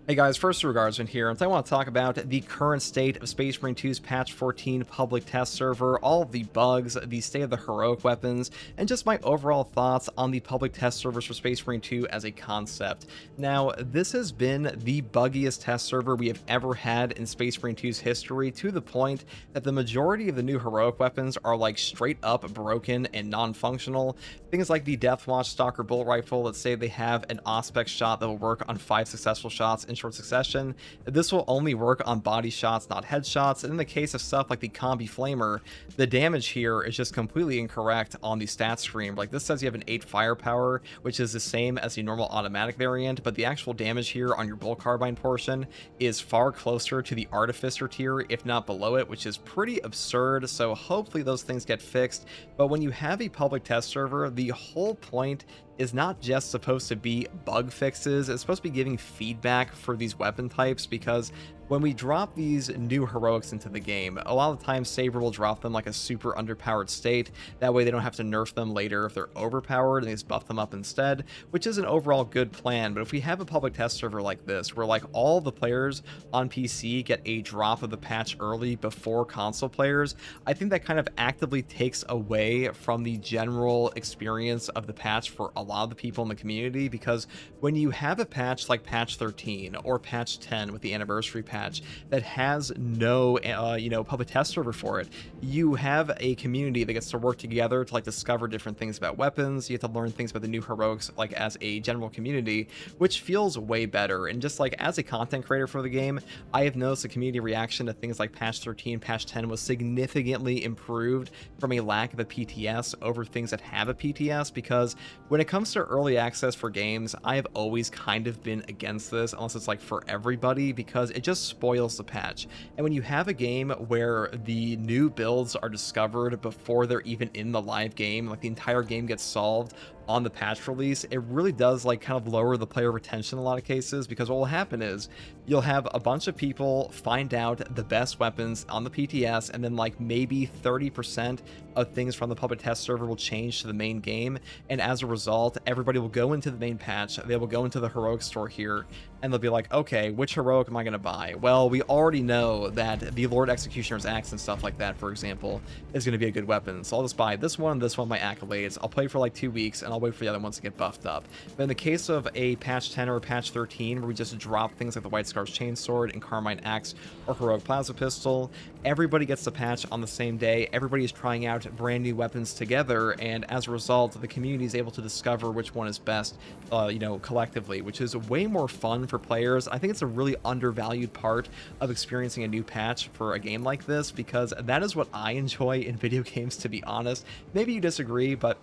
Hey guys, first regardsman here, and I want to talk about the current state of Space Marine 2's Patch 14 public test server, all of the bugs, the state of the heroic weapons, and just my overall thoughts on the public test servers for Space Marine 2 as a concept. Now, this has been the buggiest test server we have ever had in Space Marine 2's history, to the point that the majority of the new heroic weapons are like straight up broken and non-functional. Things like the Deathwatch Stalker Bolt Rifle, let's say they have an Auspex shot that will work on 5 successful shots in short succession. This will only work on body shots, not headshots. And in the case of stuff like the Combi Flamer, the damage here is just completely incorrect on the stat screen. Like, this says you have an 8 firepower, which is the same as the normal automatic variant, but the actual damage here on your Bolt Carbine portion is far closer to the Artificer tier, if not below it, which is pretty absurd. So hopefully those things get fixed. But when you have a public test server, the whole point is not just supposed to be bug fixes, it's supposed to be giving feedback for these weapon types, because when we drop these new heroics into the game, a lot of the times Saber will drop them like a super underpowered state. That way they don't have to nerf them later if they're overpowered, and they just buff them up instead, which is an overall good plan. But if we have a public test server like this, where like all the players on PC get a drop of the patch early before console players, I think that kind of actively takes away from the general experience of the patch for a lot of the people in the community. Because when you have a patch like patch 13 or patch 10 with the anniversary patch that has no public test server for it, you have a community that gets to work together to like discover different things about weapons. You have to learn things about the new heroics like as a general community, which feels way better. And just like as a content creator for the game, I have noticed the community reaction to things like patch 13, patch 10 was significantly improved from a lack of a PTS over things that have a PTS. Because when it comes to early access for games, I have always kind of been against this, unless it's like for everybody, because it just spoils the patch. And when you have a game where the new builds are discovered before they're even in the live game, like the entire game gets solved on the patch release, it really does like kind of lower the player retention in a lot of cases. Because what will happen is you'll have a bunch of people find out the best weapons on the PTS, and then like maybe 30% of things from the public test server will change to the main game, and as a result everybody will go into the main patch, they will go into the heroic store here, and they'll be like, okay, which heroic am I going to buy? Well, we already know that the Lord Executioner's Axe and stuff like that, for example, is going to be a good weapon, so I'll just buy this one and this one, my accolades. I'll play for like 2 weeks and I'll wait for the other ones to get buffed up. But in the case of a patch 10 or a patch 13, where we just drop things like the White Scar's Chainsword and Carmine Axe or Heroic Plasma Pistol, everybody gets the patch on the same day. Everybody is trying out brand new weapons together, and as a result, the community is able to discover which one is best, collectively, which is way more fun for players. I think it's a really undervalued part of experiencing a new patch for a game like this, because that is what I enjoy in video games, to be honest. Maybe you disagree, but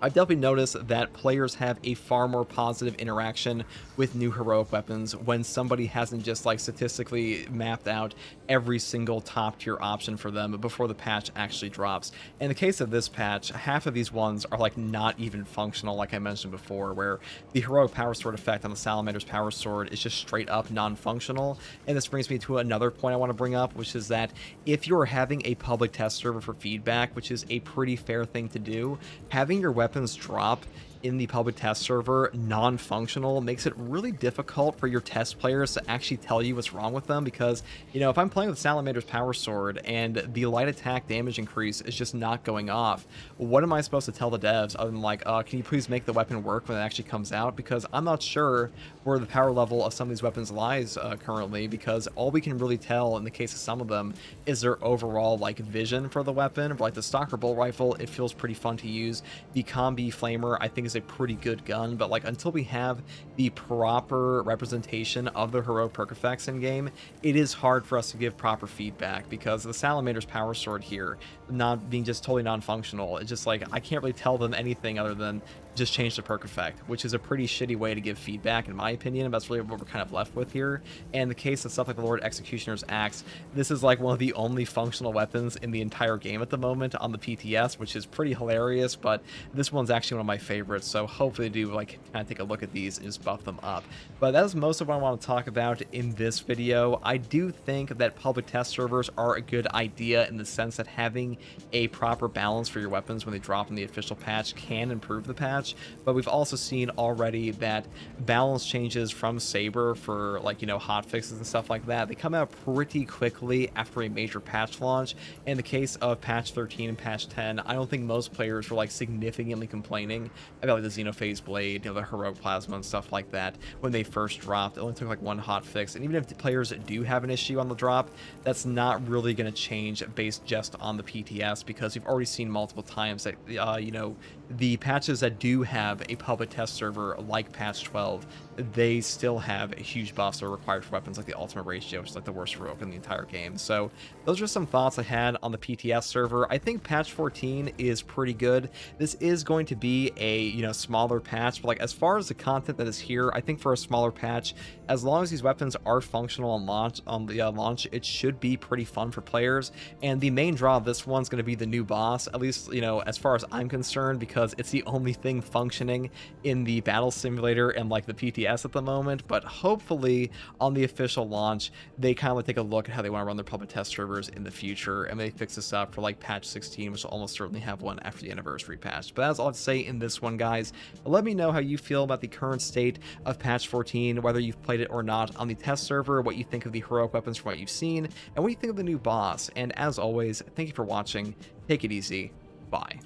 I've definitely noticed that players have a far more positive interaction with new heroic weapons when somebody hasn't just like statistically mapped out every single top tier option for them before the patch actually drops. In the case of this patch, half of these ones are like not even functional, like I mentioned before, where the heroic power sword effect on the Salamander's power sword is just straight up non-functional. And this brings me to another point I want to bring up, which is that if you're having a public test server for feedback, which is a pretty fair thing to do, having your weapons drop in the public test server non-functional makes it really difficult for your test players to actually tell you what's wrong with them. Because, if I'm playing with Salamander's power sword and the light attack damage increase is just not going off, what am I supposed to tell the devs other than like, can you please make the weapon work when it actually comes out? Because I'm not sure where the power level of some of these weapons lies currently, because all we can really tell in the case of some of them is their overall like vision for the weapon. Like the Stalker Bolt Rifle, it feels pretty fun to use. The Combi Flamer, I think, is a pretty good gun, but like until we have the proper representation of the heroic perk effects in game, it is hard for us to give proper feedback. Because the Salamander's power sword here not being just totally non-functional, it's just like I can't really tell them anything other than just change the perk effect, which is a pretty shitty way to give feedback in my opinion. And that's really what we're kind of left with here. And in the case of stuff like the Lord Executioner's Axe, this is like one of the only functional weapons in the entire game at the moment on the PTS, which is pretty hilarious. But this one's actually one of my favorites, so hopefully they do like kind of take a look at these and just buff them up. But that is most of what I want to talk about in this video. I do think that public test servers are a good idea in the sense that having a proper balance for your weapons when they drop in the official patch can improve the patch. much, but we've also seen already that balance changes from Saber for, like, you know, hot fixes and stuff like that, they come out pretty quickly after a major patch launch. In the case of patch 13 and patch 10, I don't think most players were like significantly complaining about like the Xenophase Blade, you know, the Heroic Plasma and stuff like that when they first dropped. It only took like one hot fix, and even if the players do have an issue on the drop, that's not really going to change based just on the PTS, because we've already seen multiple times that you know, the patches that do have a public test server like patch 12, they still have a huge buffs that are required for weapons like the ultimate ratio, which is like the worst heroic in the entire game. So those are some thoughts I had on the PTS server. I think patch 14 is pretty good. This is going to be a, you know, smaller patch, but like as far as the content that is here, I think for a smaller patch, as long as these weapons are functional on launch, it should be pretty fun for players. And the main draw of this one's going to be the new boss, at least, you know, as far as I'm concerned, because it's the only thing functioning in the battle simulator and like the PTS at the moment. But hopefully on the official launch, they kind of like take a look at how they want to run their public test servers in the future, and they fix this up for like patch 16, which will almost certainly have one after the anniversary patch. But that's all I have to say in this one, guys. Let me know how you feel about the current state of patch 14, whether you've played it or not on the test server, what you think of the heroic weapons from what you've seen, and what you think of the new boss. And as always, thank you for watching. Take it easy. Bye.